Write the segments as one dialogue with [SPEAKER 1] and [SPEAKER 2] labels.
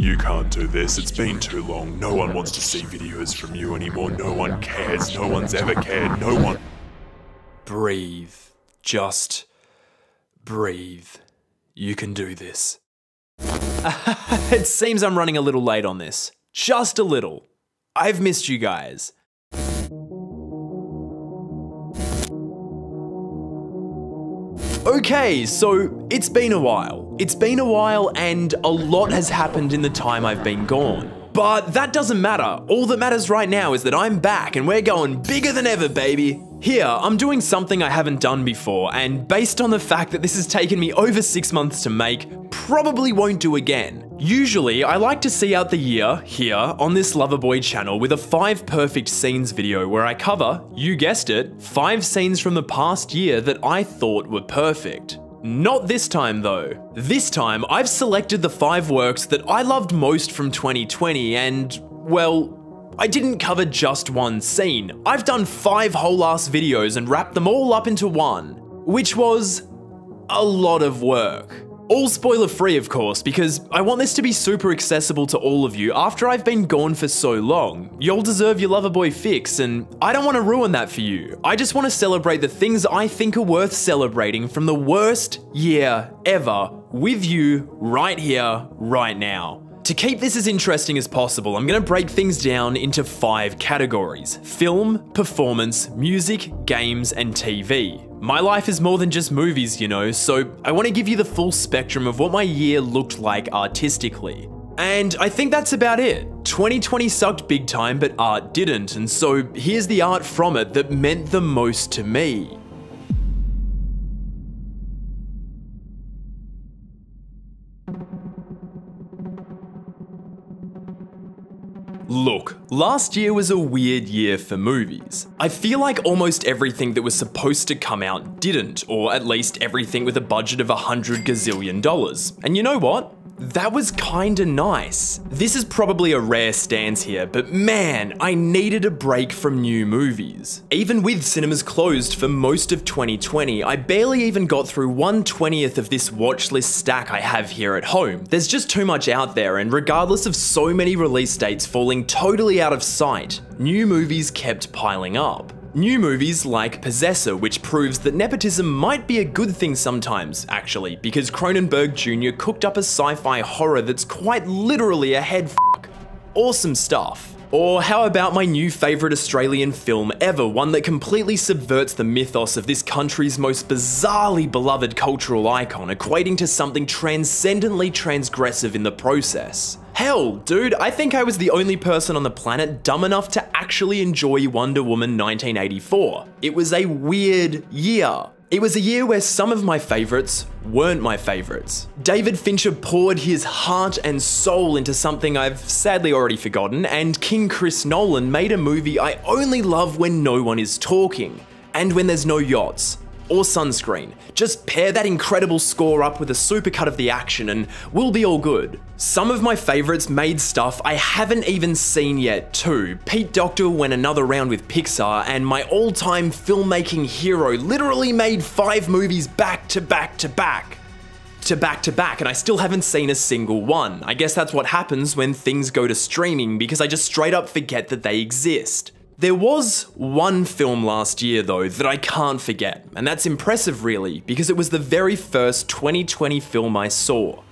[SPEAKER 1] You can't do this, it's been too long. No one wants to see videos from you anymore. No one cares, no one's ever cared, no one...
[SPEAKER 2] Breathe. Just breathe. You can do this. It seems I'm running a little late on this. Just a little. I've missed you guys. Okay, so it's been a while. It's been a while and a lot has happened in the time I've been gone. But that doesn't matter. All that matters right now is that I'm back and we're going bigger than ever, baby. Here, I'm doing something I haven't done before, and based on the fact that this has taken me over 6 months to make, probably won't do again. Usually, I like to see out the year, here, on this Loverboy channel with a 5 perfect scenes video where I cover, you guessed it, 5 scenes from the past year that I thought were perfect. Not this time though. This time, I've selected the 5 works that I loved most from 2020 and, well, I didn't cover just one scene. I've done 5 whole ass videos and wrapped them all up into one, which was a lot of work. All spoiler free, of course, because I want this to be super accessible to all of you after I've been gone for so long. You'll deserve your Loverboy fix, and I don't want to ruin that for you. I just want to celebrate the things I think are worth celebrating from the worst year ever with you right here, right now. To keep this as interesting as possible, I'm going to break things down into 5 categories: film, performance, music, games, and TV. My life is more than just movies, you know, so I want to give you the full spectrum of what my year looked like artistically. And I think that's about it. 2020 sucked big time, but art didn't, and so here's the art from it that meant the most to me. Look, last year was a weird year for movies. I feel like almost everything that was supposed to come out didn't, or at least everything with a budget of $100 gazillion. And you know what? That was kinda nice. This is probably a rare stance here, but man, I needed a break from new movies. Even with cinemas closed for most of 2020, I barely even got through 1/20th of this watch list stack I have here at home. There's just too much out there, and regardless of so many release dates falling totally out of sight, new movies kept piling up. New movies like Possessor, which proves that nepotism might be a good thing sometimes, actually, because Cronenberg Jr. cooked up a sci-fi horror that's quite literally a head f***. Awesome stuff. Or how about my new favourite Australian film ever, one that completely subverts the mythos of this country's most bizarrely beloved cultural icon, equating to something transcendently transgressive in the process. Hell, dude, I think I was the only person on the planet dumb enough to actually enjoy Wonder Woman 1984. It was a weird year. It was a year where some of my favourites weren't my favourites. David Fincher poured his heart and soul into something I've sadly already forgotten, and King Chris Nolan made a movie I only love when no one is talking, and when there's no yachts or sunscreen. Just pair that incredible score up with a supercut of the action and we'll be all good. Some of my favourites made stuff I haven't even seen yet too. Pete Docter went another round with Pixar, and my all-time filmmaking hero literally made 5 movies back to back to back. And I still haven't seen a single one. I guess that's what happens when things go to streaming, because I just straight up forget that they exist. There was one film last year though that I can't forget, and that's impressive really, because it was the very first 2020 film I saw.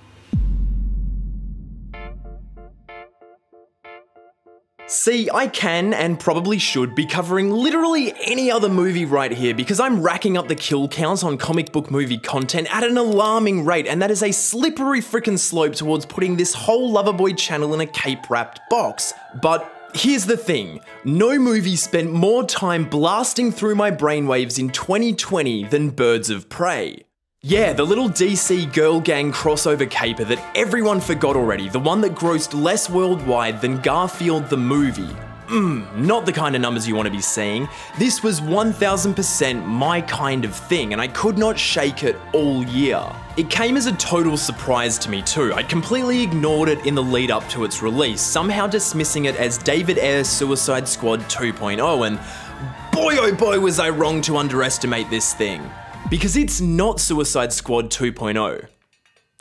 [SPEAKER 2] See, I can and probably should be covering literally any other movie right here because I'm racking up the kill counts on comic book movie content at an alarming rate, and that is a slippery frickin' slope towards putting this whole Loverboy channel in a cape-wrapped box. But here's the thing, no movie spent more time blasting through my brainwaves in 2020 than Birds of Prey. Yeah, the little DC girl gang crossover caper that everyone forgot already, the one that grossed less worldwide than Garfield the movie. Not the kind of numbers you want to be seeing. This was 1000% my kind of thing, and I could not shake it all year. It came as a total surprise to me too. I'd completely ignored it in the lead up to its release, somehow dismissing it as David Ayer's Suicide Squad 2.0, and boy oh boy was I wrong to underestimate this thing. Because it's not Suicide Squad 2.0.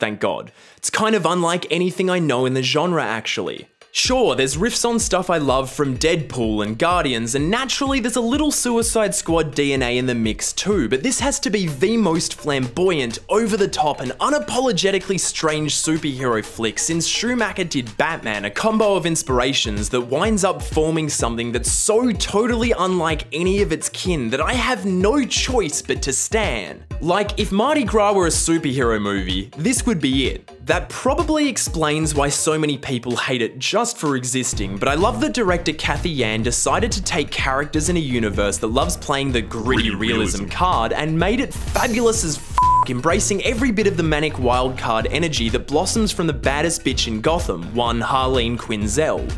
[SPEAKER 2] thank God. It's kind of unlike anything I know in the genre actually. Sure, there's riffs on stuff I love from Deadpool and Guardians, and naturally there's a little Suicide Squad DNA in the mix too, but this has to be the most flamboyant, over-the-top, and unapologetically strange superhero flick since Schumacher did Batman, a combo of inspirations that winds up forming something that's so totally unlike any of its kin that I have no choice but to stan. Like, if Mardi Gras were a superhero movie, this would be it. That probably explains why so many people hate it just for existing, but I love that director Cathy Yan decided to take characters in a universe that loves playing the gritty realism card and made it fabulous as f***, embracing every bit of the manic wildcard energy that blossoms from the baddest bitch in Gotham, one Harleen Quinzel.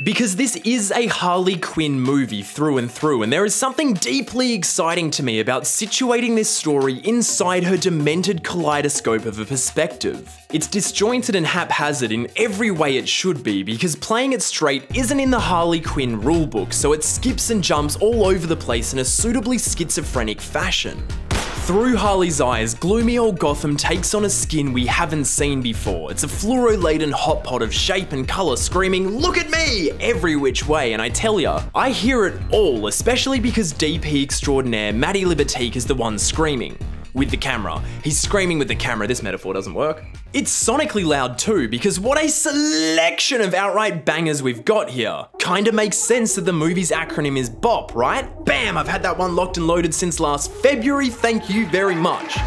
[SPEAKER 2] Because this is a Harley Quinn movie through and through, and there is something deeply exciting to me about situating this story inside her demented kaleidoscope of a perspective. It's disjointed and haphazard in every way it should be, because playing it straight isn't in the Harley Quinn rulebook, so it skips and jumps all over the place in a suitably schizophrenic fashion. Through Harley's eyes, gloomy old Gotham takes on a skin we haven't seen before. It's a fluoro-laden hot pot of shape and colour screaming, "Look at me!" every which way, and I tell ya, I hear it all, especially because DP extraordinaire Matty Libatique is the one screaming. With the camera. He's screaming with the camera, this metaphor doesn't work. It's sonically loud too, because what a selection of outright bangers we've got here. Kinda makes sense that the movie's acronym is BOP, right? Bam, I've had that one locked and loaded since last February, thank you very much.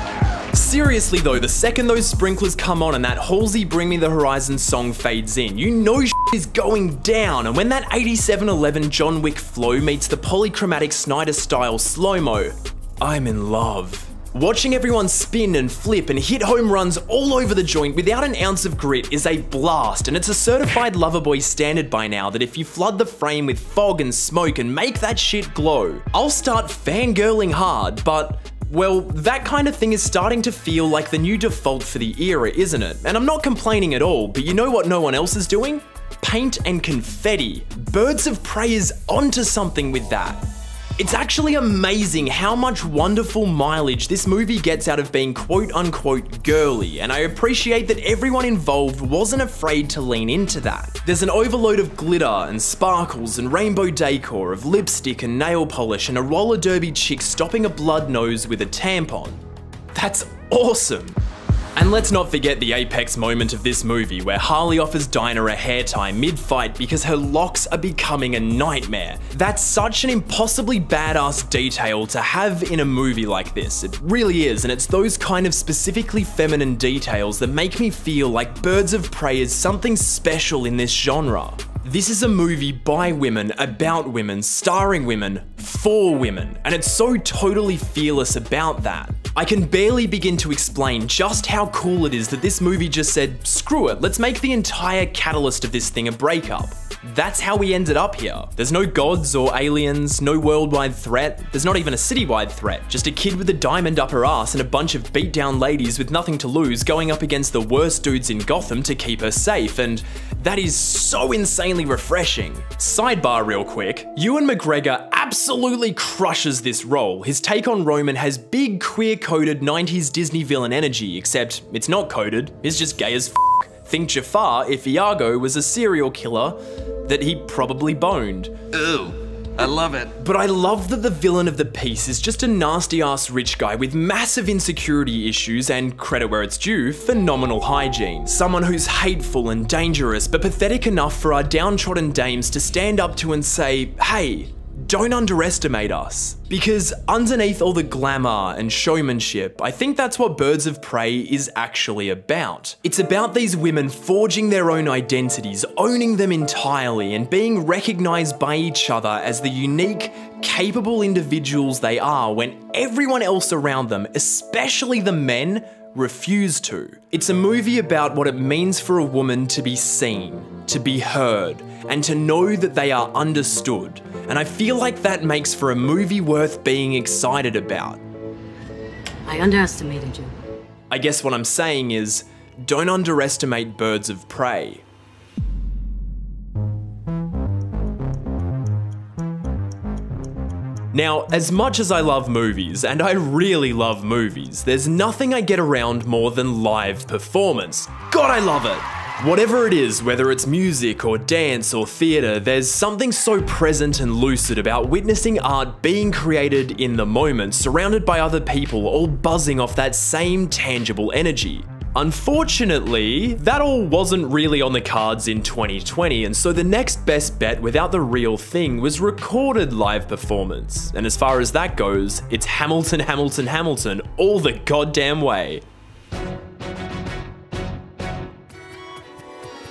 [SPEAKER 2] Seriously though, the second those sprinklers come on and that Halsey Bring Me the Horizon song fades in, you know shit is going down, and when that 8711 John Wick flow meets the polychromatic Snyder style slow-mo, I'm in love. Watching everyone spin and flip and hit home runs all over the joint without an ounce of grit is a blast, and it's a certified Loverboy standard by now that if you flood the frame with fog and smoke and make that shit glow, I'll start fangirling hard, but well, that kind of thing is starting to feel like the new default for the era, isn't it? And I'm not complaining at all, but you know what no one else is doing? Paint and confetti. Birds of Prey is onto something with that. It's actually amazing how much wonderful mileage this movie gets out of being quote-unquote girly, and I appreciate that everyone involved wasn't afraid to lean into that. There's an overload of glitter and sparkles and rainbow decor, of lipstick and nail polish, and a roller derby chick stopping a blood nose with a tampon. That's awesome! And let's not forget the apex moment of this movie where Harley offers Dinah a hair tie mid-fight because her locks are becoming a nightmare. That's such an impossibly badass detail to have in a movie like this. It really is, and it's those kind of specifically feminine details that make me feel like Birds of Prey is something special in this genre. This is a movie by women, about women, starring women, for women, and it's so totally fearless about that. I can barely begin to explain just how cool it is that this movie just said, screw it, let's make the entire catalyst of this thing a breakup. That's how we ended up here. There's no gods or aliens, no worldwide threat, there's not even a citywide threat, just a kid with a diamond up her ass and a bunch of beat down ladies with nothing to lose going up against the worst dudes in Gotham to keep her safe, and that is so insanely refreshing. Sidebar real quick, Ewan McGregor absolutely crushes this role. His take on Roman has big queer-coded 90s Disney villain energy, except it's not coded, it's just gay as f***. Think Jafar if Iago was a serial killer that he probably boned.
[SPEAKER 3] Ooh, I love it.
[SPEAKER 2] But I love that the villain of the piece is just a nasty-ass rich guy with massive insecurity issues and, credit where it's due, phenomenal hygiene. Someone who's hateful and dangerous, but pathetic enough for our downtrodden dames to stand up to and say, hey, don't underestimate us. Because underneath all the glamour and showmanship, I think that's what Birds of Prey is actually about. It's about these women forging their own identities, owning them entirely, and being recognized by each other as the unique, capable individuals they are when everyone else around them, especially the men, refuse to. It's a movie about what it means for a woman to be seen, to be heard, and to know that they are understood. And I feel like that makes for a movie worth being excited about.
[SPEAKER 4] I underestimated you.
[SPEAKER 2] I guess what I'm saying is, don't underestimate Birds of Prey. Now, as much as I love movies, and I really love movies, there's nothing I get around more than live performance. God, I love it! Whatever it is, whether it's music or dance or theatre, there's something so present and lucid about witnessing art being created in the moment, surrounded by other people, all buzzing off that same tangible energy. Unfortunately, that all wasn't really on the cards in 2020, and so the next best bet without the real thing was recorded live performance. And as far as that goes, it's Hamilton, Hamilton, Hamilton all the goddamn way.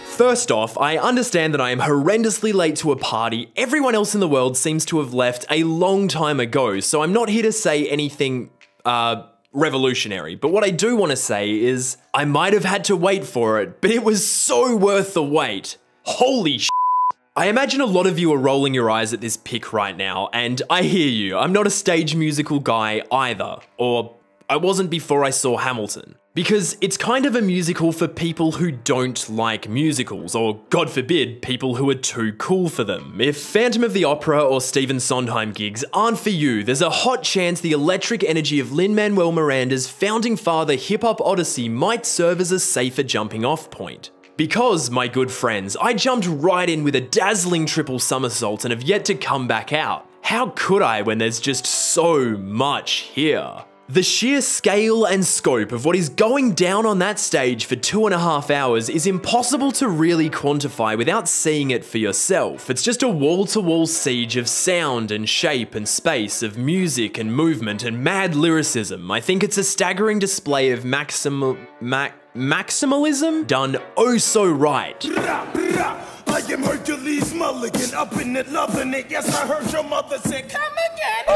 [SPEAKER 2] First off, I understand that I am horrendously late to a party everyone else in the world seems to have left a long time ago, so I'm not here to say anything, revolutionary. But what I do want to say is, I might have had to wait for it, but it was so worth the wait. Holy shit. I imagine a lot of you are rolling your eyes at this pic right now, and I hear you. I'm not a stage musical guy either, or I wasn't before I saw Hamilton. Because it's kind of a musical for people who don't like musicals, or God forbid, people who are too cool for them. If Phantom of the Opera or Stephen Sondheim gigs aren't for you, there's a hot chance the electric energy of Lin-Manuel Miranda's founding father hip-hop odyssey might serve as a safer jumping off point. Because, my good friends, I jumped right in with a dazzling triple somersault and have yet to come back out. How could I when there's just so much here? The sheer scale and scope of what is going down on that stage for 2.5 hours is impossible to really quantify without seeing it for yourself. It's just a wall-to-wall siege of sound and shape and space, of music and movement and mad lyricism. I think it's a staggering display of maximalism done oh so right.
[SPEAKER 5] I am Hercules Mulligan, up in it, loving it. Yes, I heard your mother say, come again.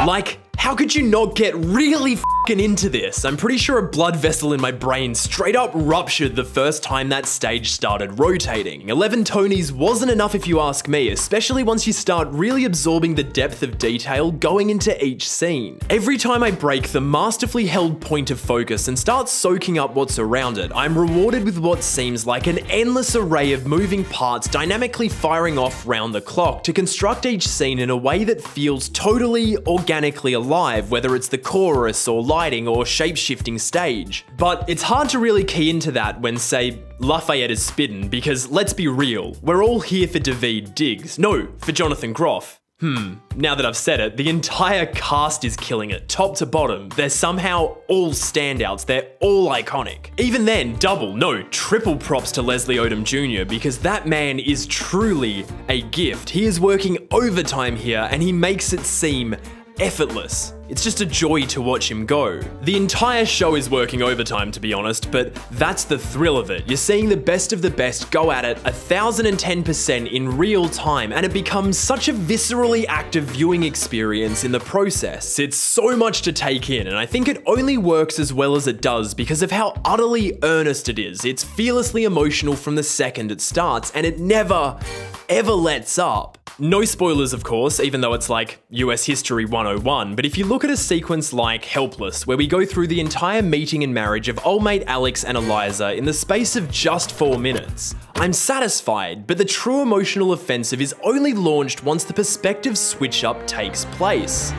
[SPEAKER 2] Like, how could you not get really f***ing into this? I'm pretty sure a blood vessel in my brain straight up ruptured the first time that stage started rotating. 11 Tonys wasn't enough if you ask me, especially once you start really absorbing the depth of detail going into each scene. Every time I break the masterfully held point of focus and start soaking up what's around it, I'm rewarded with what seems like an endless array of moving parts dynamically firing off round the clock to construct each scene in a way that feels totally organically alive, whether it's the chorus or lighting or shape-shifting stage. But it's hard to really key into that when, say, Lafayette is spittin', because let's be real, we're all here for Daveed Diggs. No, for Jonathan Groff. Now that I've said it, the entire cast is killing it, top to bottom. They're somehow all standouts, they're all iconic. Even then, double, no, triple props to Leslie Odom Jr. because that man is truly a gift. He is working overtime here and he makes it seem effortless. It's just a joy to watch him go. The entire show is working overtime, to be honest, but that's the thrill of it. You're seeing the best of the best go at it 1010% in real time, and it becomes such a viscerally active viewing experience in the process. It's so much to take in, and I think it only works as well as it does because of how utterly earnest it is. It's fearlessly emotional from the second it starts, and it never, ever lets up. No spoilers, of course, even though it's like US History 101, but if you look at a sequence like Helpless, where we go through the entire meeting and marriage of old mate Alex and Eliza in the space of just 4 minutes, I'm satisfied, but the true emotional offensive is only launched once the perspective switch-up takes place.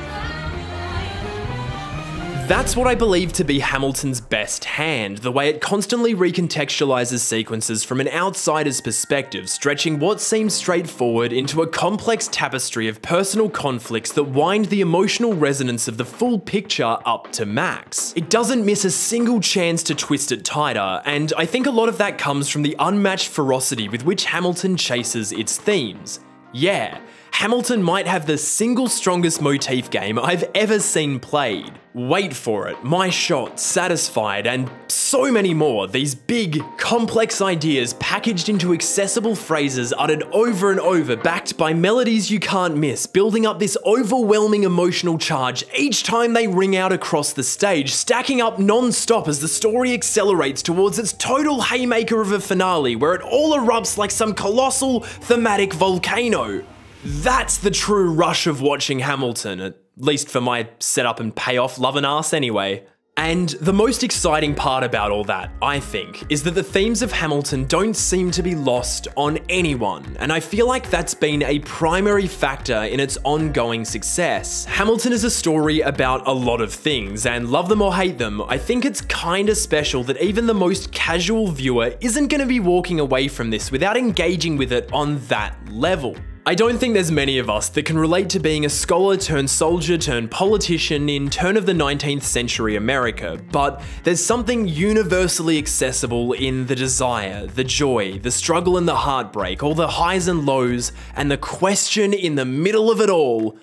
[SPEAKER 2] That's what I believe to be Hamilton's best hand, the way it constantly recontextualizes sequences from an outsider's perspective, stretching what seems straightforward into a complex tapestry of personal conflicts that wind the emotional resonance of the full picture up to max. It doesn't miss a single chance to twist it tighter, and I think a lot of that comes from the unmatched ferocity with which Hamilton chases its themes. Yeah, Hamilton might have the single strongest motif game I've ever seen played. Wait for it, My Shot, Satisfied, and so many more. These big, complex ideas packaged into accessible phrases uttered over and over, backed by melodies you can't miss, building up this overwhelming emotional charge each time they ring out across the stage, stacking up non-stop as the story accelerates towards its total haymaker of a finale where it all erupts like some colossal thematic volcano. That's the true rush of watching Hamilton, at least for my setup and payoff loving ass anyway. And the most exciting part about all that, I think, is that the themes of Hamilton don't seem to be lost on anyone, and I feel like that's been a primary factor in its ongoing success. Hamilton is a story about a lot of things, and love them or hate them, I think it's kinda special that even the most casual viewer isn't gonna be walking away from this without engaging with it on that level. I don't think there's many of us that can relate to being a scholar turned soldier turned politician in turn of the 19th century America, but there's something universally accessible in the desire, the joy, the struggle and the heartbreak, all the highs and lows, and the question in the middle of it all,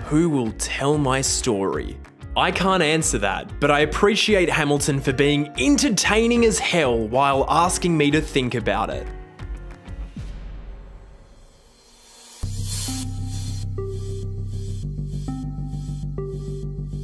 [SPEAKER 2] who will tell my story? I can't answer that, but I appreciate Hamilton for being entertaining as hell while asking me to think about it.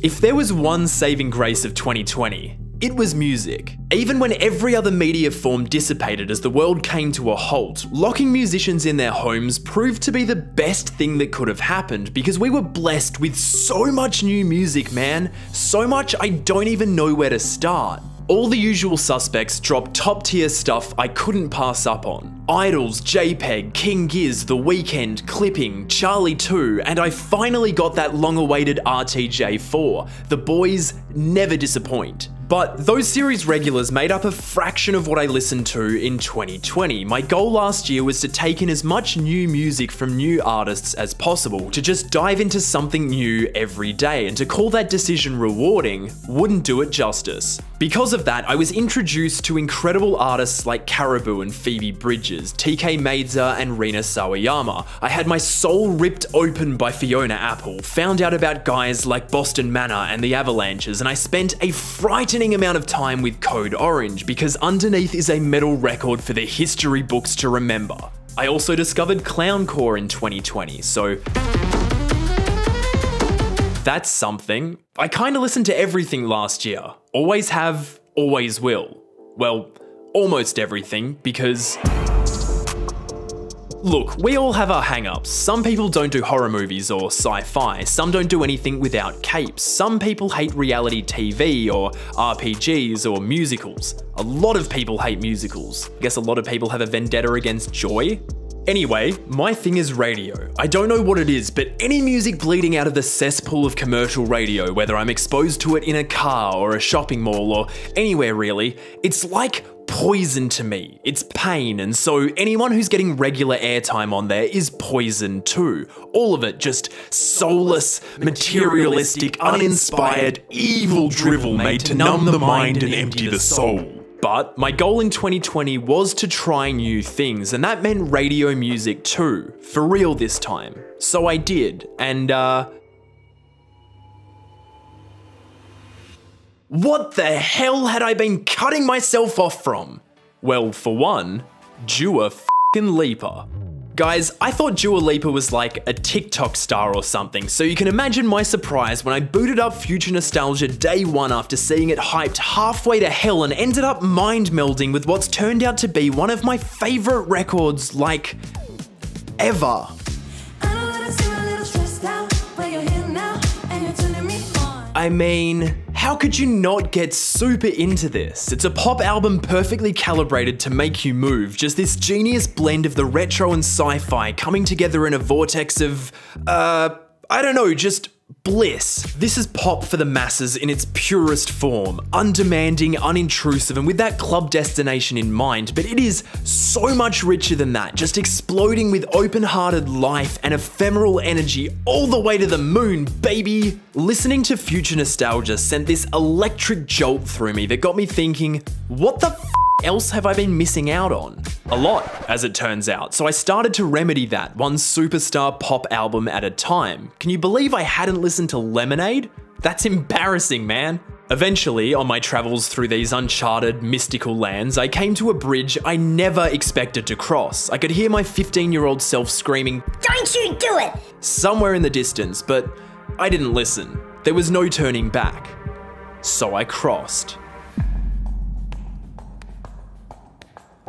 [SPEAKER 2] If there was one saving grace of 2020, it was music. Even when every other media form dissipated as the world came to a halt, locking musicians in their homes proved to be the best thing that could have happened because we were blessed with so much new music, man. So much I don't even know where to start. All the usual suspects dropped top tier stuff I couldn't pass up on. Idols, JPEG, King Giz, The Weeknd, Clipping, Charlie 2, and I finally got that long awaited RTJ4. The boys never disappoint. But those series regulars made up a fraction of what I listened to in 2020. My goal last year was to take in as much new music from new artists as possible, to just dive into something new every day, and to call that decision rewarding wouldn't do it justice. Because of that, I was introduced to incredible artists like Caribou and Phoebe Bridgers, 𝗂𝗎𝗓 and Rina Sawayama. I had my soul ripped open by Fiona Apple, found out about guys like Boston Manor and the Avalanches, and I spent a frightening amount of time with Code Orange because underneath is a metal record for the history books to remember. I also discovered clowncore in 2020, so that's something. I kinda listened to everything last year. Always have, always will. Well, almost everything, because look, we all have our hang-ups. Some people don't do horror movies or sci-fi, some don't do anything without capes, some people hate reality TV or RPGs or musicals. A lot of people hate musicals. I guess a lot of people have a vendetta against joy. Anyway, my thing is radio. I don't know what it is, but any music bleeding out of the cesspool of commercial radio, whether I'm exposed to it in a car or a shopping mall or anywhere really, it's like poison to me. It's pain, and so anyone who's getting regular airtime on there is poison too. All of it just soulless, materialistic, uninspired, evil drivel made to numb the mind and empty the soul. But my goal in 2020 was to try new things, and that meant radio music too, for real this time. So I did, and what the hell had I been cutting myself off from? Well, for one, 𝗩𝗜𝗗𝗘𝗢. Guys, I thought 𝗩𝗜𝗓𝗄 was like a TikTok star or something, so you can imagine my surprise when I booted up Future Nostalgia day one after seeing it hyped halfway to hell and ended up mind melding with what's turned out to be one of my favorite records, like, ever. I mean, how could you not get super into this? It's a pop album perfectly calibrated to make you move, just this genius blend of the retro and sci-fi coming together in a vortex of, I don't know, just bliss. This is pop for the masses in its purest form, undemanding, unintrusive, and with that club destination in mind, but it is so much richer than that, just exploding with open-hearted life and ephemeral energy all the way to the moon, baby! Listening to Future Nostalgia sent this electric jolt through me that got me thinking, what the f else have I been missing out on? A lot, as it turns out, so I started to remedy that, one superstar pop album at a time. Can you believe I hadn't listened to Lemonade? That's embarrassing, man. Eventually, on my travels through these uncharted, mystical lands, I came to a bridge I never expected to cross. I could hear my 15-year-old self screaming, "Don't you do it!" somewhere in the distance, but I didn't listen. There was no turning back. So I crossed.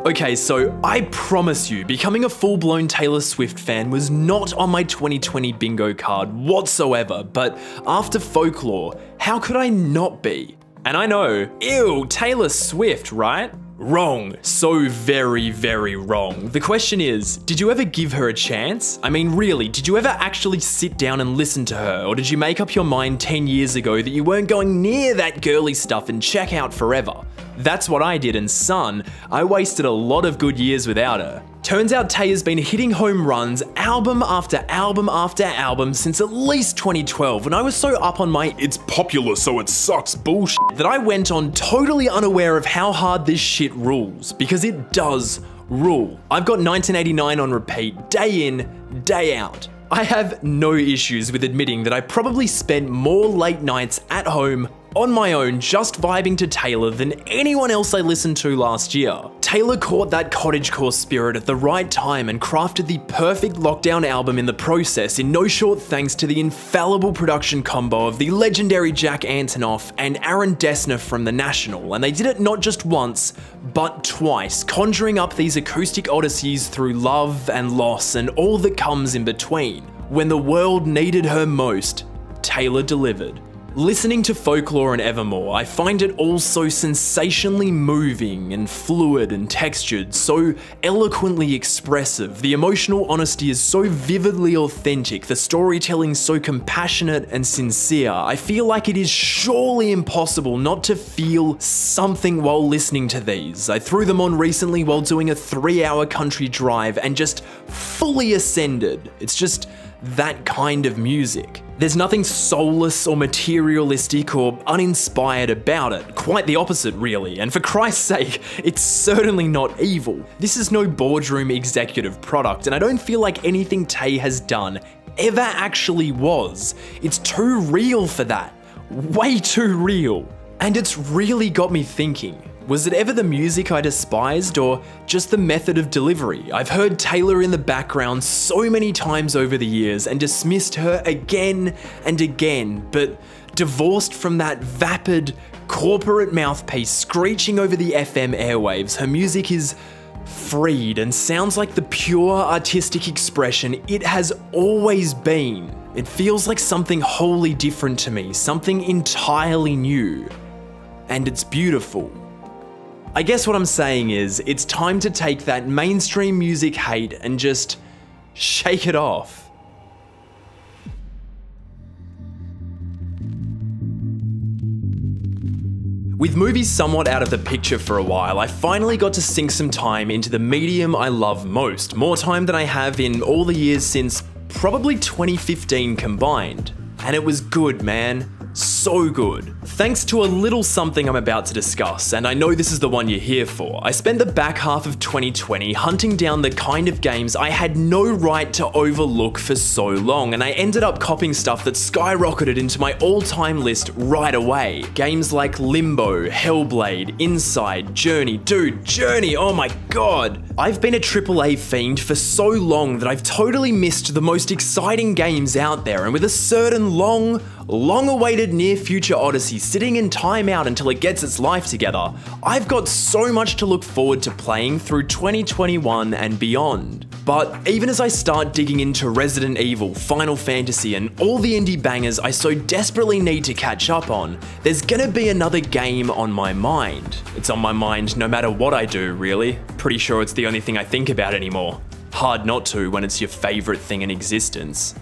[SPEAKER 2] Okay, so I promise you, becoming a full-blown Taylor Swift fan was not on my 2020 bingo card whatsoever, but after Folklore, how could I not be? And I know, ew, Taylor Swift, right? Wrong. So very, very wrong. The question is, did you ever give her a chance? I mean, really, did you ever actually sit down and listen to her? Or did you make up your mind 10 years ago that you weren't going near that girly stuff and check out forever? That's what I did, and son, I wasted a lot of good years without her. Turns out Tay has been hitting home runs album after album after album since at least 2012, when I was so up on my "it's popular so it sucks" bullshit that I went on totally unaware of how hard this shit rules, because it does rule. I've got 1989 on repeat, day in, day out. I have no issues with admitting that I probably spent more late nights at home on my own just vibing to Taylor than anyone else I listened to last year. Taylor caught that cottagecore spirit at the right time and crafted the perfect lockdown album in the process, in no short thanks to the infallible production combo of the legendary Jack Antonoff and Aaron Dessner from The National, and they did it not just once, but twice, conjuring up these acoustic odysseys through love and loss and all that comes in between. When the world needed her most, Taylor delivered. Listening to Folklore and Evermore, I find it all so sensationally moving and fluid and textured, so eloquently expressive. The emotional honesty is so vividly authentic, the storytelling so compassionate and sincere. I feel like it is surely impossible not to feel something while listening to these. I threw them on recently while doing a 3-hour country drive and just fully ascended. It's just that kind of music. There's nothing soulless or materialistic or uninspired about it. Quite the opposite, really. And for Christ's sake, it's certainly not evil. This is no boardroom executive product, and I don't feel like anything Tay has done ever actually was. It's too real for that. Way too real. And it's really got me thinking. Was it ever the music I despised, or just the method of delivery? I've heard Taylor in the background so many times over the years and dismissed her again and again, but divorced from that vapid corporate mouthpiece screeching over the FM airwaves, her music is freed and sounds like the pure artistic expression it has always been. It feels like something wholly different to me, something entirely new. And it's beautiful. I guess what I'm saying is, it's time to take that mainstream music hate and just shake it off. With movies somewhat out of the picture for a while, I finally got to sink some time into the medium I love most, more time than I have in all the years since probably 2015 combined. And it was good, man. So good. Thanks to a little something I'm about to discuss, and I know this is the one you're here for, I spent the back half of 2020 hunting down the kind of games I had no right to overlook for so long, and I ended up copping stuff that skyrocketed into my all-time list right away. Games like Limbo, Hellblade, Inside, Journey. Dude, Journey, oh my god! I've been a AAA fiend for so long that I've totally missed the most exciting games out there, and with a certain long-awaited near-future odyssey sitting in timeout until it gets its life together, I've got so much to look forward to playing through 2021 and beyond. But even as I start digging into Resident Evil, Final Fantasy, and all the indie bangers I so desperately need to catch up on, there's gonna be another game on my mind. It's on my mind no matter what I do, really. Pretty sure it's the only thing I think about anymore. Hard not to when it's your favorite thing in existence.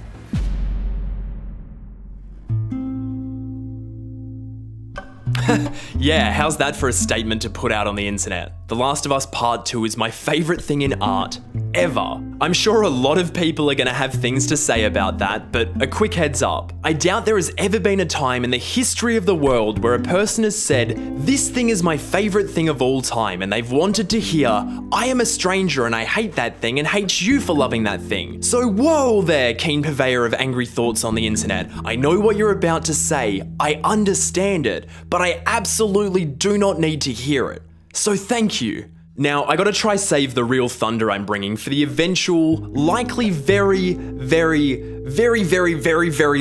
[SPEAKER 2] Yeah, how's that for a statement to put out on the internet? The Last of Us Part 2 is my favorite thing in art, ever. I'm sure a lot of people are gonna have things to say about that, but a quick heads up. I doubt there has ever been a time in the history of the world where a person has said, "This thing is my favorite thing of all time," and they've wanted to hear, "I am a stranger and I hate that thing and hate you for loving that thing." So whoa there, keen purveyor of angry thoughts on the internet. I know what you're about to say, I understand it, but I absolutely do not need to hear it. So thank you. Now, I gotta try save the real thunder I'm bringing for the eventual, likely very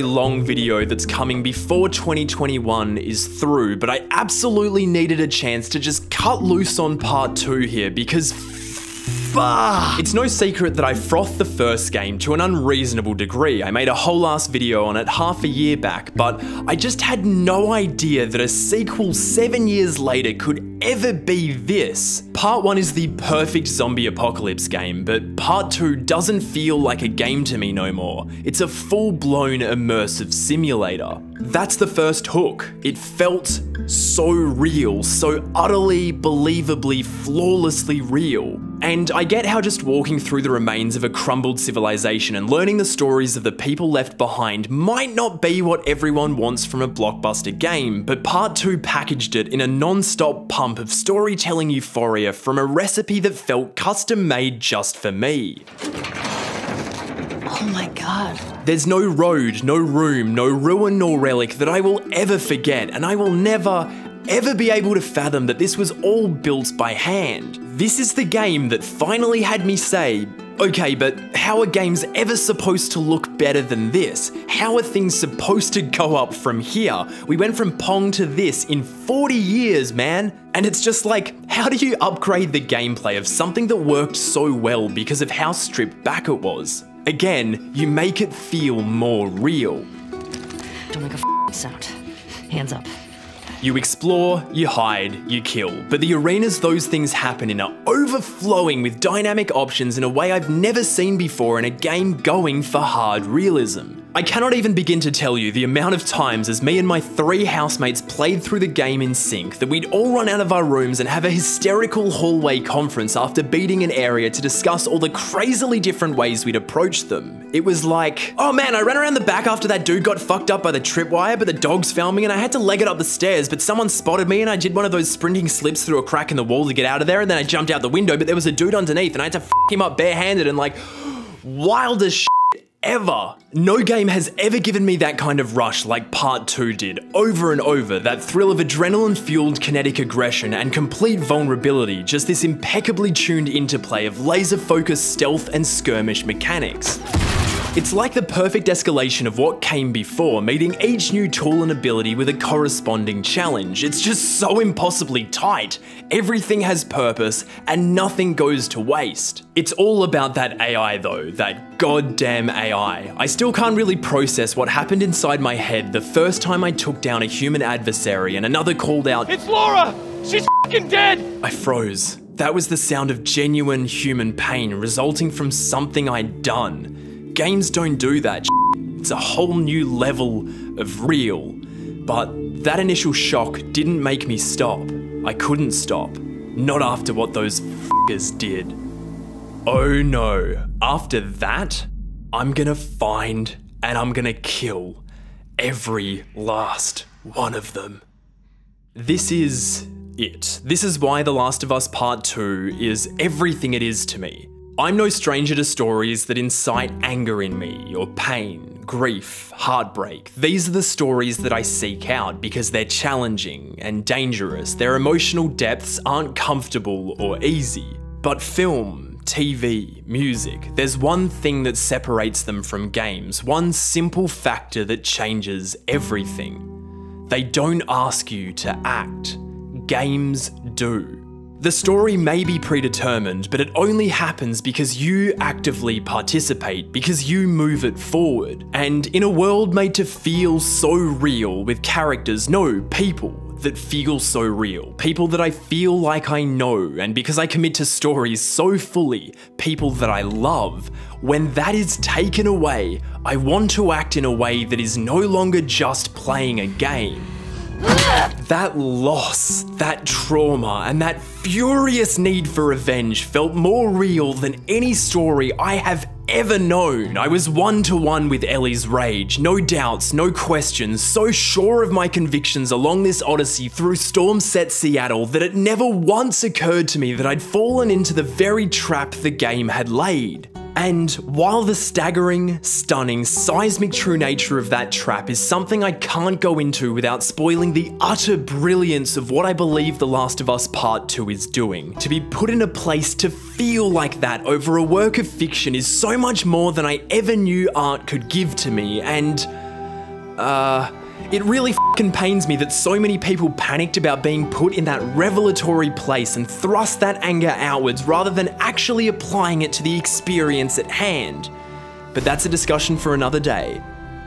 [SPEAKER 2] long video that's coming before 2021 is through, but I absolutely needed a chance to just cut loose on part 2 here because Fuck! It's no secret that I frothed the first game to an unreasonable degree. I made a whole ass video on it half a year back, but I just had no idea that a sequel 7 years later could ever be this. Part 1 is the perfect zombie apocalypse game, but Part 2 doesn't feel like a game to me no more. It's a full-blown immersive simulator. That's the first hook. It felt so real, so utterly, believably, flawlessly real. And I get how just walking through the remains of a crumbled civilization and learning the stories of the people left behind might not be what everyone wants from a blockbuster game, but Part 2 packaged it in a non-stop pump of storytelling euphoria from a recipe that felt custom-made just for me.
[SPEAKER 4] Oh my god.
[SPEAKER 2] There's no road, no room, no ruin nor relic that I will ever forget, and I will never, ever be able to fathom that this was all built by hand. This is the game that finally had me say, okay, but how are games ever supposed to look better than this? How are things supposed to go up from here? We went from Pong to this in 40 years, man. And it's just like, how do you upgrade the gameplay of something that worked so well because of how stripped back it was? Again, you make it feel more real.
[SPEAKER 4] Don't make a sound. Hands up.
[SPEAKER 2] You explore, you hide, you kill, but the arenas those things happen in are overflowing with dynamic options in a way I've never seen before in a game going for hard realism. I cannot even begin to tell you the amount of times as me and my 3 housemates played through the game in sync that we'd all run out of our rooms and have a hysterical hallway conference after beating an area to discuss all the crazily different ways we'd approach them. It was like, oh man, I ran around the back after that dude got fucked up by the tripwire, but the dogs found me and I had to leg it up the stairs, but someone spotted me and I did one of those sprinting slips through a crack in the wall to get out of there, and then I jumped out the window, but there was a dude underneath and I had to f him up barehanded, and like, wildest shit ever. No game has ever given me that kind of rush like Part 2 did, over and over, that thrill of adrenaline-fueled kinetic aggression and complete vulnerability, just this impeccably tuned interplay of laser-focused stealth and skirmish mechanics. It's like the perfect escalation of what came before, meeting each new tool and ability with a corresponding challenge. It's just so impossibly tight. Everything has purpose and nothing goes to waste. It's all about that AI though, that goddamn AI. I still can't really process what happened inside my head the first time I took down a human adversary and another called out, "It's Laura! She's f***ing dead!" I froze. That was the sound of genuine human pain resulting from something I'd done. Games don't do that shit. It's a whole new level of real. But that initial shock didn't make me stop. I couldn't stop. Not after what those f***ers did. Oh no. After that, I'm gonna find and I'm gonna kill every last one of them. This is it. This is why The Last of Us Part 2 is everything it is to me. I'm no stranger to stories that incite anger in me, or pain, grief, heartbreak. These are the stories that I seek out because they're challenging and dangerous. Their emotional depths aren't comfortable or easy. But film, TV, music, there's one thing that separates them from games, one simple factor that changes everything. They don't ask you to act. Games do. The story may be predetermined, but it only happens because you actively participate, because you move it forward. And in a world made to feel so real, with characters, no, people that feel so real, people that I feel like I know, and because I commit to stories so fully, people that I love, when that is taken away, I want to act in a way that is no longer just playing a game. That loss, that trauma, and that furious need for revenge felt more real than any story I have ever known. I was one-to-one with Ellie's rage, no doubts, no questions, so sure of my convictions along this odyssey through storm-set Seattle that it never once occurred to me that I'd fallen into the very trap the game had laid. And while the staggering, stunning, seismic true nature of that trap is something I can't go into without spoiling the utter brilliance of what I believe The Last of Us Part 2 is doing, to be put in a place to feel like that over a work of fiction is so much more than I ever knew art could give to me, and It really fucking pains me that so many people panicked about being put in that revelatory place and thrust that anger outwards rather than actually applying it to the experience at hand. But that's a discussion for another day.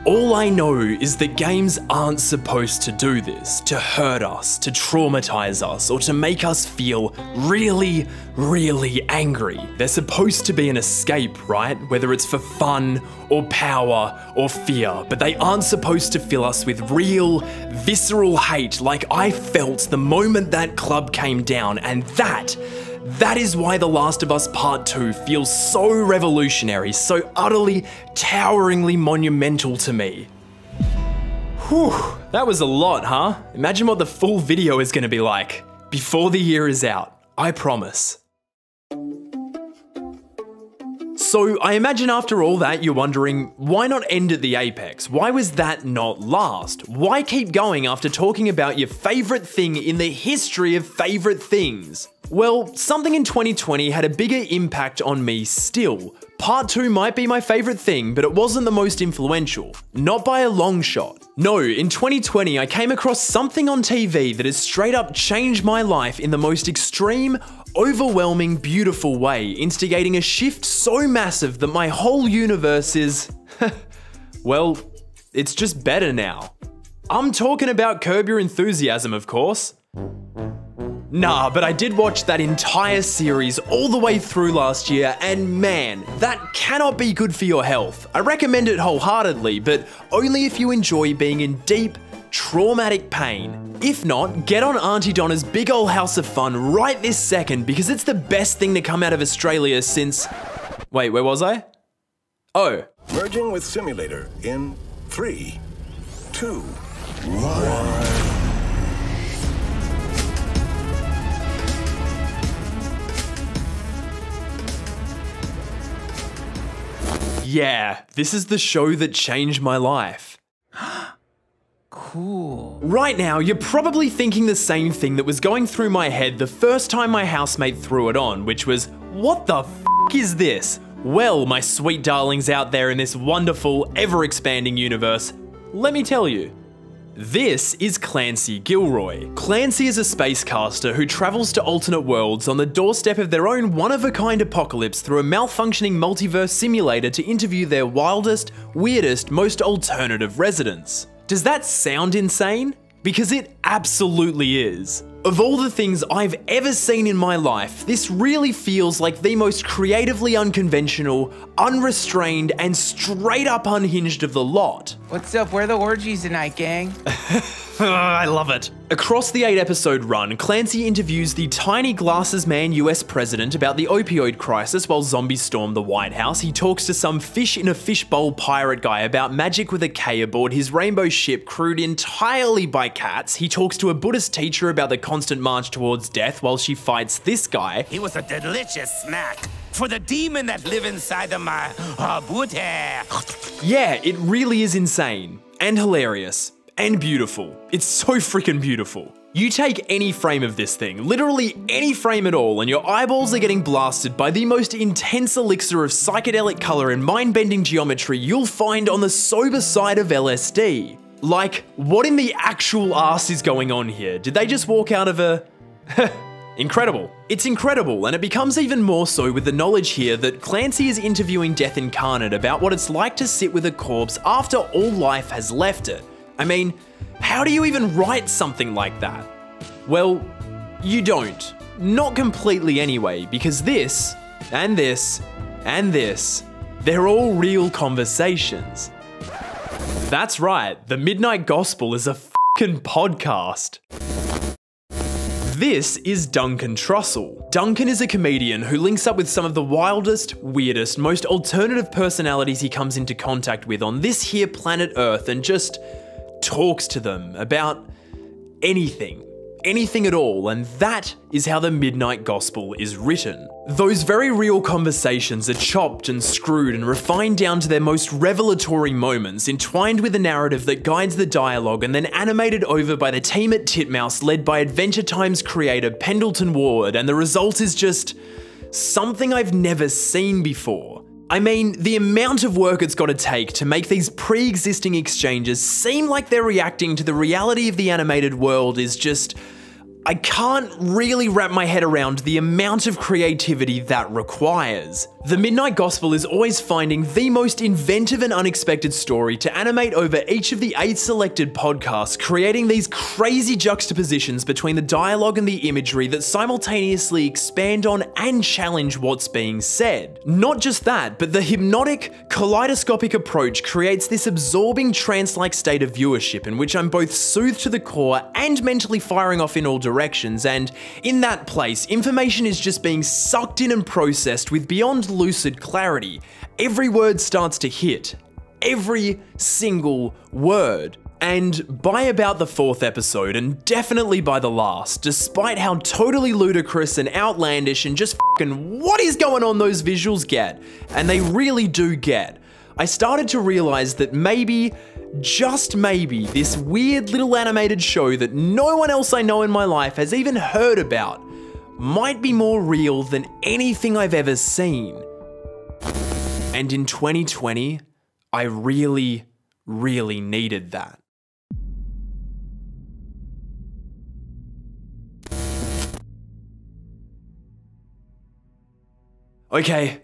[SPEAKER 2] All I know is that games aren't supposed to do this, to hurt us, to traumatize us, or to make us feel really, really angry. They're supposed to be an escape, right? Whether it's for fun, or power, or fear, but they aren't supposed to fill us with real, visceral hate like I felt the moment that club came down, and that is why The Last of Us Part 2 feels so revolutionary, so utterly, toweringly monumental to me. Whew, that was a lot, huh? Imagine what the full video is gonna be like before the year is out, I promise. So I imagine after all that you're wondering, why not end at the apex? Why was that not last? Why keep going after talking about your favorite thing in the history of favorite things? Well, something in 2020 had a bigger impact on me still. Part 2 might be my favorite thing, but it wasn't the most influential. Not by a long shot. No, in 2020 I came across something on TV that has straight up changed my life in the most extreme, overwhelming, beautiful way, instigating a shift so massive that my whole universe is, well, it's just better now. I'm talking about Curb Your Enthusiasm, of course. Nah, but I did watch that entire series all the way through last year, and man, that cannot be good for your health. I recommend it wholeheartedly, but only if you enjoy being in deep, traumatic pain. If not, get on Auntie Donna's big ol' house of fun right this second because it's the best thing to come out of Australia since... Wait, where was I? Oh.
[SPEAKER 6] Merging with simulator in 3, 2, 1.
[SPEAKER 2] Yeah, this is the show that changed my life.
[SPEAKER 3] Cool.
[SPEAKER 2] Right now, you're probably thinking the same thing that was going through my head the first time my housemate threw it on, which was, what the f*** is this? Well, my sweet darlings out there in this wonderful, ever-expanding universe, let me tell you. This is Clancy Gilroy. Clancy is a spacecaster who travels to alternate worlds on the doorstep of their own one-of-a-kind apocalypse through a malfunctioning multiverse simulator to interview their wildest, weirdest, most alternative residents. Does that sound insane? Because it absolutely is. Of all the things I've ever seen in my life, this really feels like the most creatively unconventional, unrestrained, and straight up unhinged of the lot.
[SPEAKER 7] What's up? Where are the orgies tonight, gang?
[SPEAKER 2] I love it. Across the 8-episode run, Clancy interviews the tiny glasses man US president about the opioid crisis while zombies storm the White House. He talks to some fish in a fishbowl pirate guy about magic with a K aboard his rainbow ship crewed entirely by cats. He talks to a Buddhist teacher about the constant march towards death while she fights this guy.
[SPEAKER 5] He was a delicious snack for the demon that live inside of my booty.
[SPEAKER 2] Yeah, it really is insane and hilarious. And beautiful. It's so freaking beautiful. You take any frame of this thing, literally any frame at all, and your eyeballs are getting blasted by the most intense elixir of psychedelic color and mind-bending geometry you'll find on the sober side of LSD. Like, what in the actual arse is going on here? Did they just walk out of a... Incredible. It's incredible, and it becomes even more so with the knowledge here that Clancy is interviewing Death Incarnate about what it's like to sit with a corpse after all life has left it. I mean, how do you even write something like that? Well, you don't. Not completely anyway, because this, and this, and this, they're all real conversations. That's right, the Midnight Gospel is a f***ing podcast. This is Duncan Trussell. Duncan is a comedian who links up with some of the wildest, weirdest, most alternative personalities he comes into contact with on this here planet Earth and just talks to them about anything at all, and that is how the Midnight Gospel is written. Those very real conversations are chopped and screwed and refined down to their most revelatory moments, entwined with a narrative that guides the dialogue and then animated over by the team at Titmouse led by Adventure Time's creator Pendleton Ward, and the result is just something I've never seen before. I mean, the amount of work it's got to take to make these pre-existing exchanges seem like they're reacting to the reality of the animated world is just... I can't really wrap my head around the amount of creativity that requires. The Midnight Gospel is always finding the most inventive and unexpected story to animate over each of the 8 selected podcasts, creating these crazy juxtapositions between the dialogue and the imagery that simultaneously expand on and challenge what's being said. Not just that, but the hypnotic, kaleidoscopic approach creates this absorbing trance-like state of viewership in which I'm both soothed to the core and mentally firing off in all directions, and in that place, information is just being sucked in and processed with beyond lucid clarity. Every word starts to hit. Every single word. And by about the 4th episode, and definitely by the last, despite how totally ludicrous and outlandish and just fucking what is going on those visuals get, and they really do get, I started to realize that maybe, just maybe, this weird little animated show that no one else I know in my life has even heard about might be more real than anything I've ever seen. And in 2020, I really, really needed that. Okay.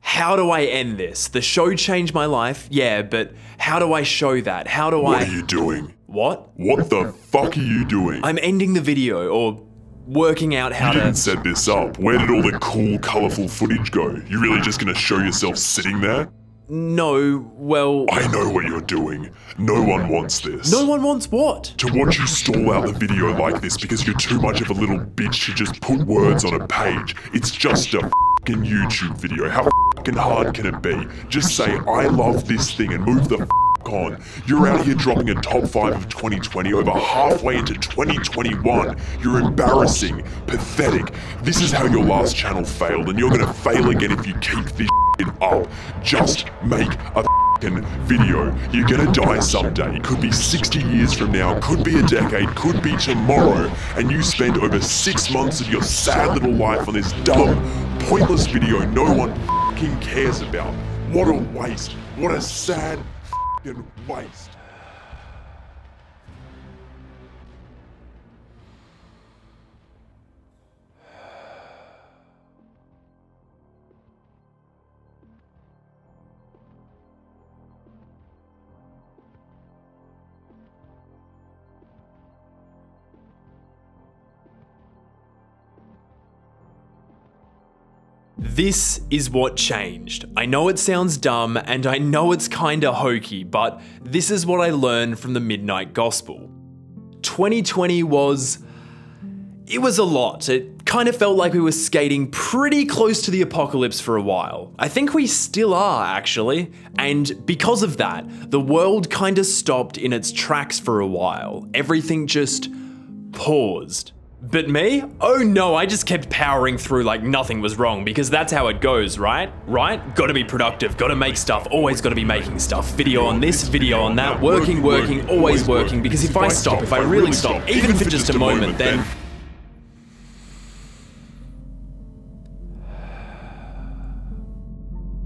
[SPEAKER 2] How do I end this? The show changed my life, yeah, but how do I show that? How do
[SPEAKER 1] What are you doing?
[SPEAKER 2] What?
[SPEAKER 1] What the fuck are you doing?
[SPEAKER 2] I'm ending the video, or working out how
[SPEAKER 1] You
[SPEAKER 2] to...
[SPEAKER 1] didn't set this up. Where did all the cool, colourful footage go? You really just gonna show yourself sitting there?
[SPEAKER 2] No, well...
[SPEAKER 1] I know what you're doing. No one wants this.
[SPEAKER 2] No one wants what?
[SPEAKER 1] To watch you stall out the video like this because you're too much of a little bitch to just put words on a page. It's just a fucking YouTube video. How fucking hard can it be? Just say, I love this thing and move the on. You're out here dropping a top 5 of 2020 over halfway into 2021. You're embarrassing, pathetic. This is how your last channel failed, and you're gonna fail again if you keep this up. Just make a video. You're gonna die someday. It could be 60 years from now, could be a decade, could be tomorrow, and you spend over 6 months of your sad little life on this dumb, pointless video no one cares about. What a waste. What a sad waste.
[SPEAKER 2] This is what changed. I know it sounds dumb, and I know it's kinda hokey, but this is what I learned from the Midnight Gospel. 2020 was... it was a lot. It kind of felt like we were skating pretty close to the apocalypse for a while. I think we still are, actually. And because of that, the world kinda stopped in its tracks for a while. Everything just paused. But me? Oh no, I just kept powering through like nothing was wrong, because that's how it goes, right? Right? Gotta be productive, gotta make stuff, always gotta be making stuff. Video on this, video on that, working, always working, because if I stop, if I really stop, even for just a moment, then...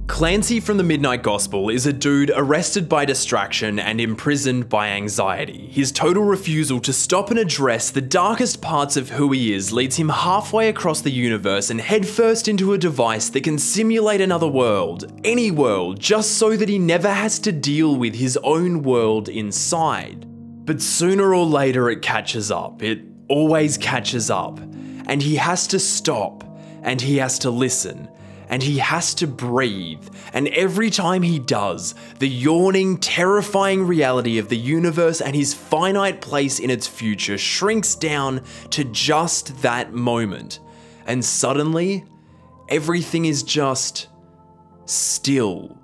[SPEAKER 2] Clancy from the Midnight Gospel is a dude arrested by distraction and imprisoned by anxiety. His total refusal to stop and address the darkest parts of who he is leads him halfway across the universe and headfirst into a device that can simulate another world, any world, just so that he never has to deal with his own world inside. But sooner or later it catches up. It always catches up. And he has to stop, and he has to listen, and he has to breathe, and every time he does, the yawning, terrifying reality of the universe and his finite place in its future shrinks down to just that moment, and suddenly, everything is just still.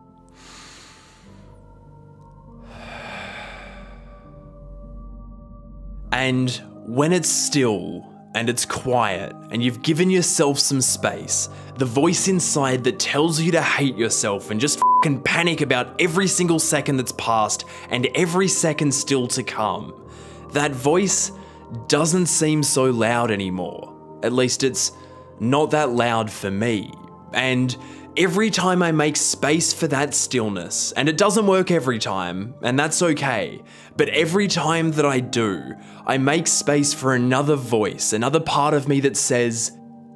[SPEAKER 2] And when it's still, and it's quiet, and you've given yourself some space, the voice inside that tells you to hate yourself and just fucking panic about every single second that's passed and every second still to come, that voice doesn't seem so loud anymore. At least it's not that loud for me. And every time I make space for that stillness, and it doesn't work every time, and that's okay, but every time that I do, I make space for another voice, another part of me that says,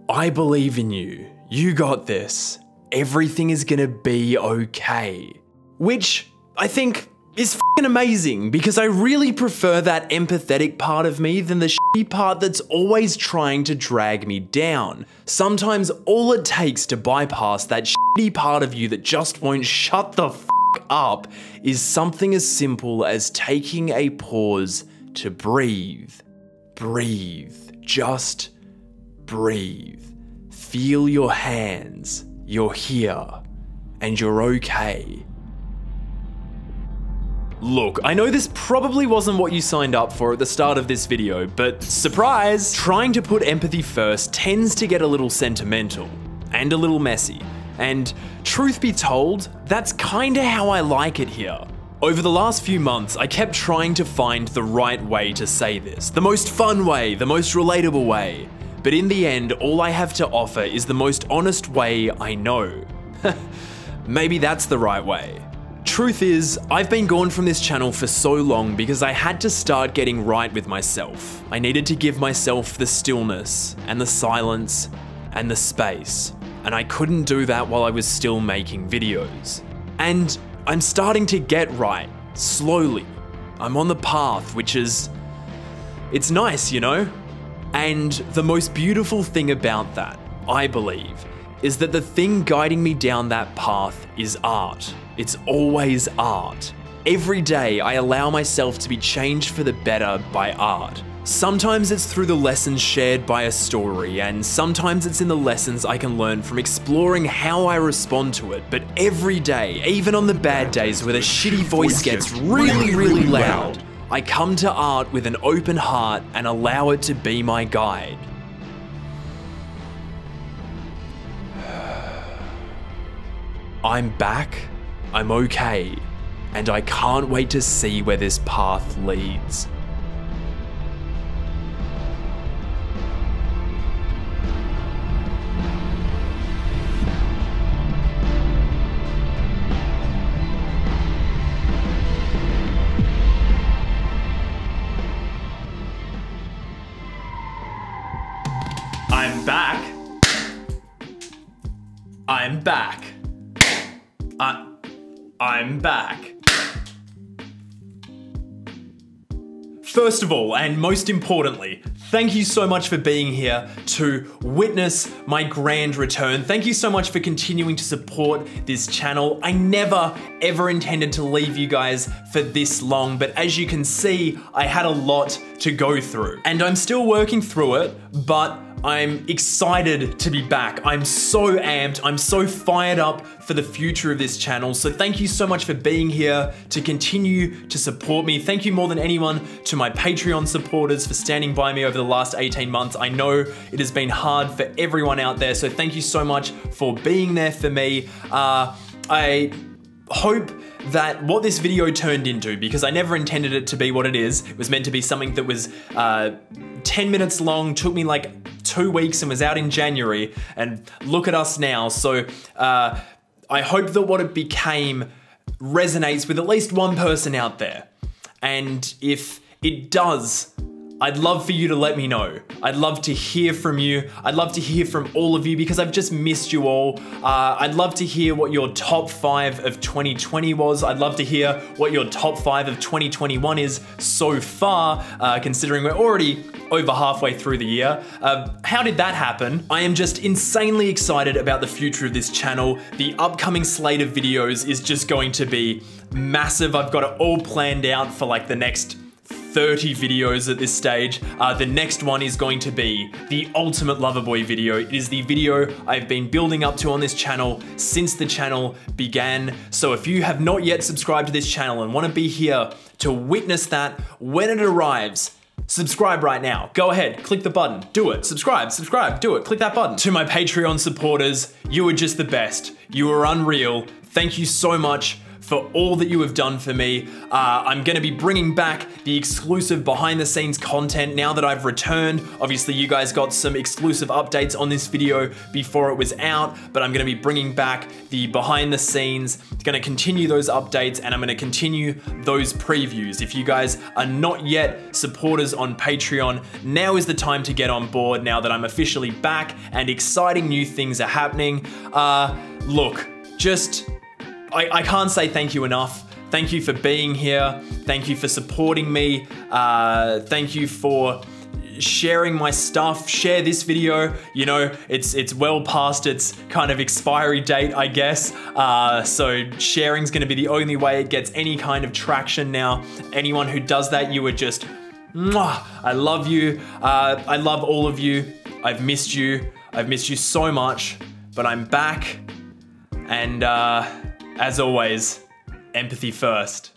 [SPEAKER 2] I believe in you, you got this, everything is gonna be okay. Which I think is f***ing amazing, because I really prefer that empathetic part of me than the shitty part that's always trying to drag me down. Sometimes all it takes to bypass that shitty part of you that just won't shut the f*** up is something as simple as taking a pause to breathe. Breathe. Just breathe. Feel your hands. You're here. And you're okay. Look, I know this probably wasn't what you signed up for at the start of this video, but surprise! Trying to put empathy first tends to get a little sentimental and a little messy. And truth be told, that's kinda how I like it here. Over the last few months, I kept trying to find the right way to say this, the most fun way, the most relatable way. But in the end, all I have to offer is the most honest way I know. Maybe that's the right way. Truth is, I've been gone from this channel for so long because I had to start getting right with myself. I needed to give myself the stillness and the silence and the space. And I couldn't do that while I was still making videos. And I'm starting to get right, slowly. I'm on the path, which is, it's nice, you know? And the most beautiful thing about that, I believe, is that the thing guiding me down that path is art. It's always art. Every day I allow myself to be changed for the better by art. Sometimes it's through the lessons shared by a story, and sometimes it's in the lessons I can learn from exploring how I respond to it. But every day, even on the bad days where the shitty voice gets really loud, I come to art with an open heart and allow it to be my guide. I'm back, I'm okay, and I can't wait to see where this path leads. I'm back. I'm back. I'm back. First of all, and most importantly, thank you so much for being here to witness my grand return. Thank you so much for continuing to support this channel. I never, ever intended to leave you guys for this long, but as you can see, I had a lot to go through. And I'm still working through it, but I'm excited to be back. I'm so amped, I'm so fired up for the future of this channel. So thank you so much for being here to continue to support me. Thank you more than anyone to my Patreon supporters for standing by me over the last 18 months. I know it has been hard for everyone out there, so thank you so much for being there for me. I hope that what this video turned into, because I never intended it to be what it is, it was meant to be something that was 10 minutes long, took me like 2 weeks and was out in January, and look at us now. So I hope that what it became resonates with at least one person out there. And if it does, I'd love for you to let me know. I'd love to hear from you. I'd love to hear from all of you because I've just missed you all. I'd love to hear what your top 5 of 2020 was. I'd love to hear what your top 5 of 2021 is so far, considering we're already over halfway through the year. How did that happen? I am just insanely excited about the future of this channel. The upcoming slate of videos is just going to be massive. I've got it all planned out for like the next 30 videos at this stage. The next one is going to be the ultimate Loverboy video. It is the video I've been building up to on this channel since the channel began. So if you have not yet subscribed to this channel and want to be here to witness that when it arrives, subscribe right now. Go ahead, click the button, do it. Subscribe, do it, click that button. To my Patreon supporters, you are just the best. You are unreal. Thank you so much for all that you have done for me. I'm gonna be bringing back the exclusive behind the scenes content now that I've returned. Obviously, you guys got some exclusive updates on this video before it was out, but I'm gonna be bringing back the behind the scenes, gonna continue those updates, and I'm gonna continue those previews. If you guys are not yet supporters on Patreon, now is the time to get on board now that I'm officially back and exciting new things are happening. Look, I can't say thank you enough. Thank you for being here. Thank you for supporting me. Thank you for sharing my stuff. Share this video. You know, it's well past its kind of expiry date, I guess. So sharing's gonna be the only way it gets any kind of traction now. Anyone who does that, you are just, mwah, I love you. I love all of you. I've missed you. I've missed you so much, but I'm back. And as always, empathy first.